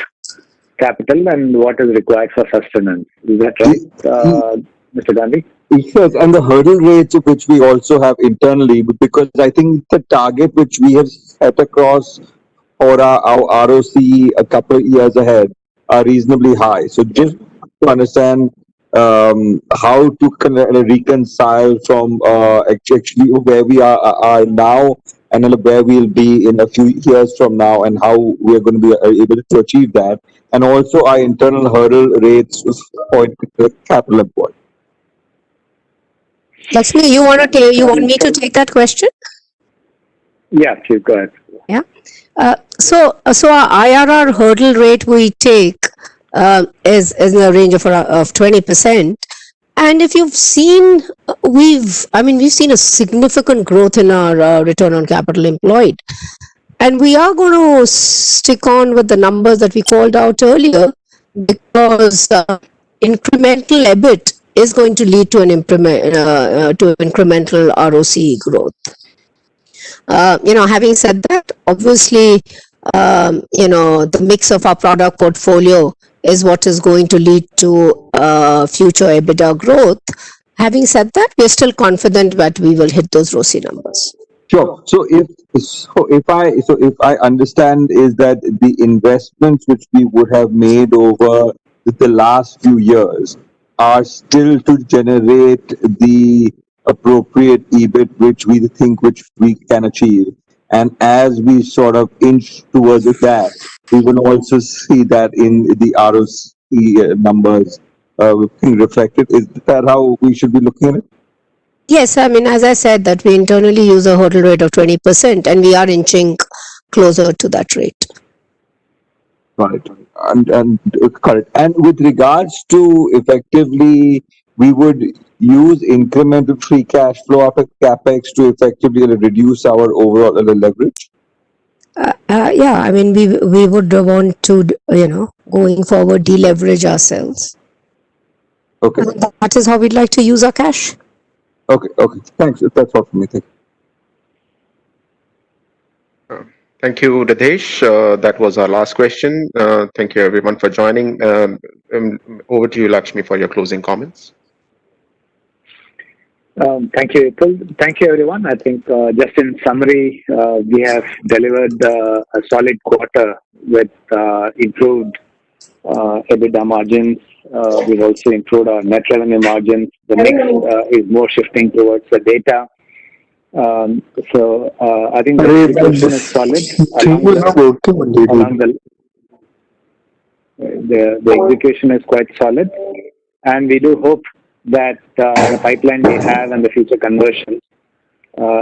Speaker 3: capital and what is required for sustenance? Is that right, Mr. Gandhi?
Speaker 10: Yes, and the hurdle rates which we also have internally, because I think the target which we have set across for our ROC a couple of years ahead are reasonably high. So just to understand how to reconcile from actually where we are now and where we'll be in a few years from now, and how we're going to be able to achieve that, and also our internal hurdle rates for capital employed.
Speaker 4: Lakshmi, you want me to take that question?
Speaker 3: Yeah, please go ahead.
Speaker 4: Yeah. So our IRR hurdle rate we take is in the range of 20%. And if you've seen, we've seen a significant growth in our return on capital employed. And we are going to stick on with the numbers that we called out earlier, because incremental EBIT is going to lead to an incremental ROC growth. Having said that, obviously, the mix of our product portfolio is what is going to lead to future EBITDA growth. Having said that, we're still confident that we will hit those ROC numbers.
Speaker 10: Sure. So if I understand is that the investments which we would have made over the last few years are still to generate the appropriate EBIT which we think which we can achieve, and as we sort of inch towards that, we will also see that in the ROC numbers being reflected. Is that how we should be looking at it?
Speaker 4: Yes, as I said, that we internally use a hurdle rate of 20%, and we are inching closer to that rate.
Speaker 10: Got it. And correct. And with regards to effectively, we would use incremental free cash flow after capex to effectively reduce our overall leverage.
Speaker 4: Yeah, we would want to, going forward, deleverage ourselves.
Speaker 10: Okay.
Speaker 4: And that is how we'd like to use our cash.
Speaker 10: Okay. Thanks. That's all from me. Thank you.
Speaker 2: Thank you, Riddhesh. That was our last question. Thank you, everyone, for joining. Over to you, Lakshmi, for your closing comments.
Speaker 3: Thank you, Vipul. Thank you, everyone. I think just in summary, we have delivered a solid quarter with improved EBITDA margins. We've also improved our net revenue margins. The mix is more shifting towards the data. So I think the execution is solid. The execution is quite solid, and we do hope that the pipeline we have and the future conversions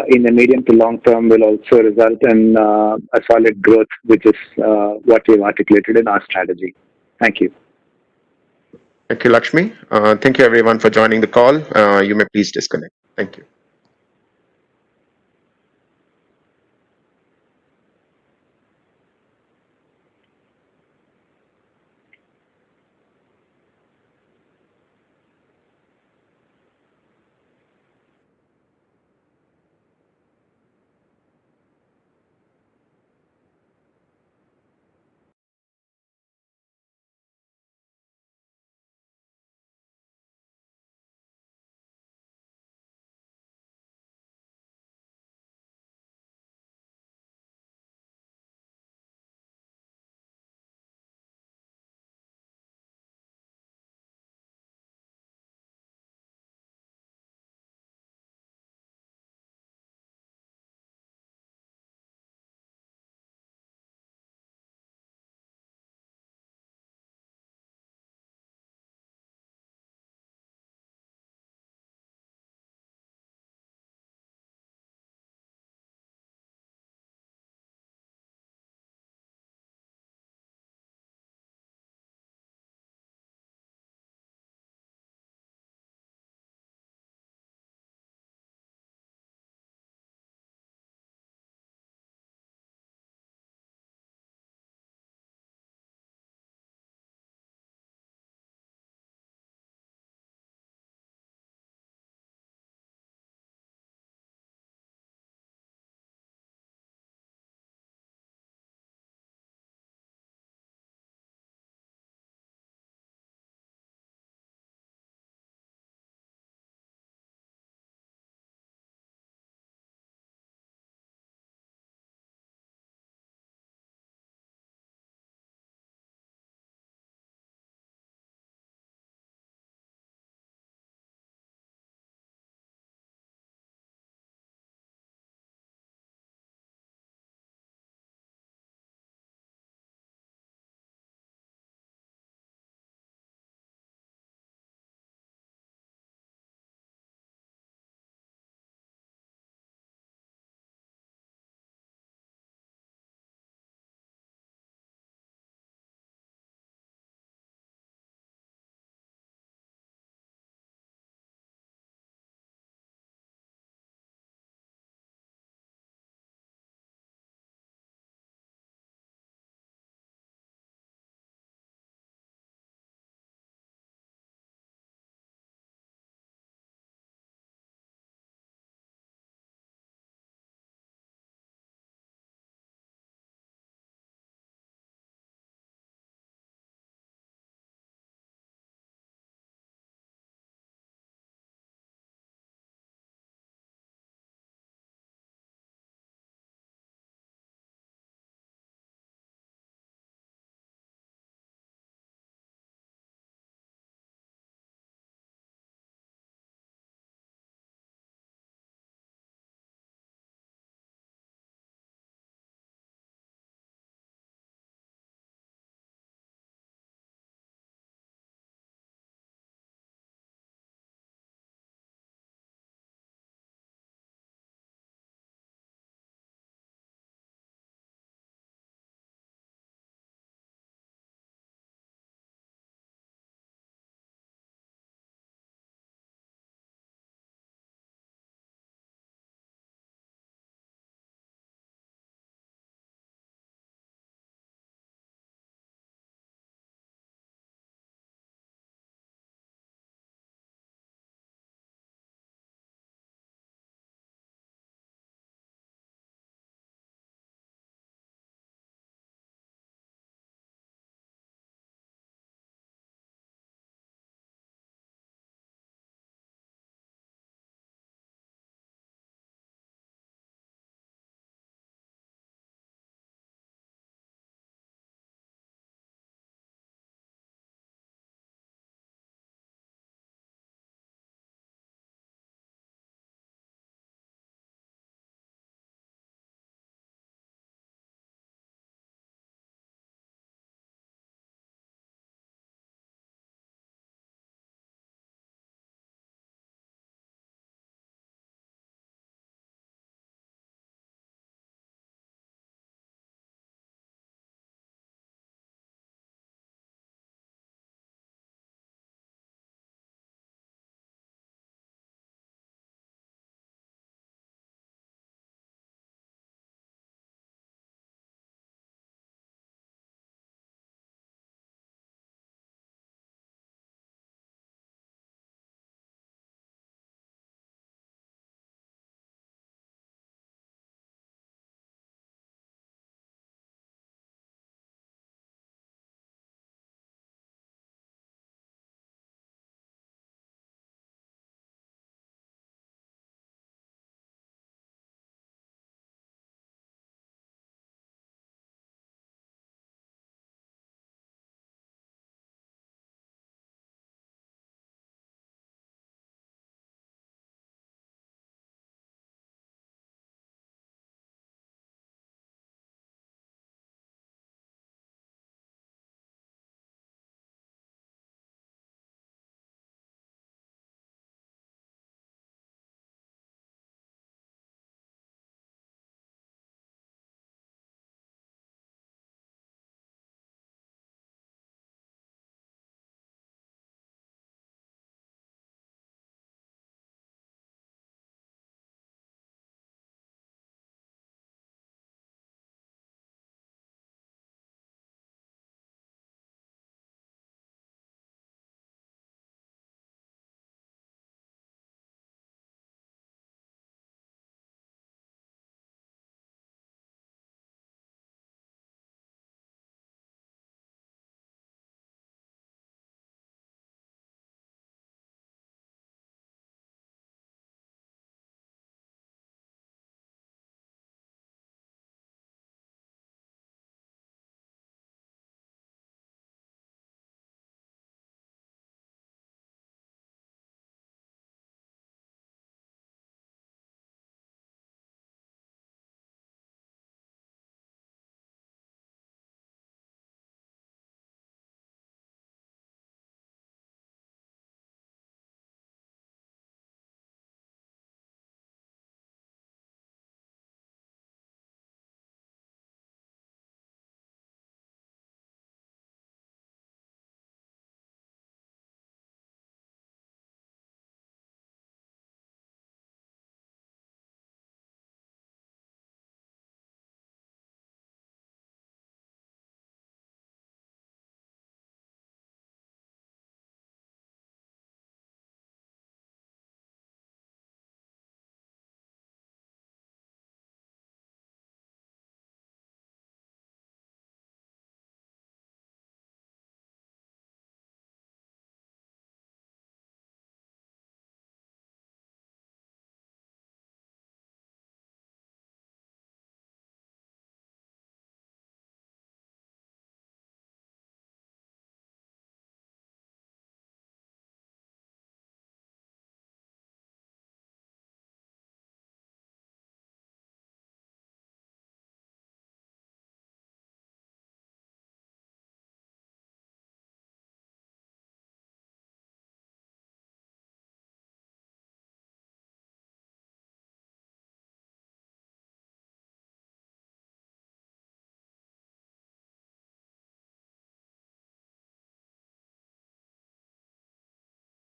Speaker 3: in the medium to long term will also result in a solid growth, which is what we've articulated in our strategy. Thank you.
Speaker 2: Thank you, Lakshmi. Thank you, everyone, for joining the call. You may please disconnect. Thank you.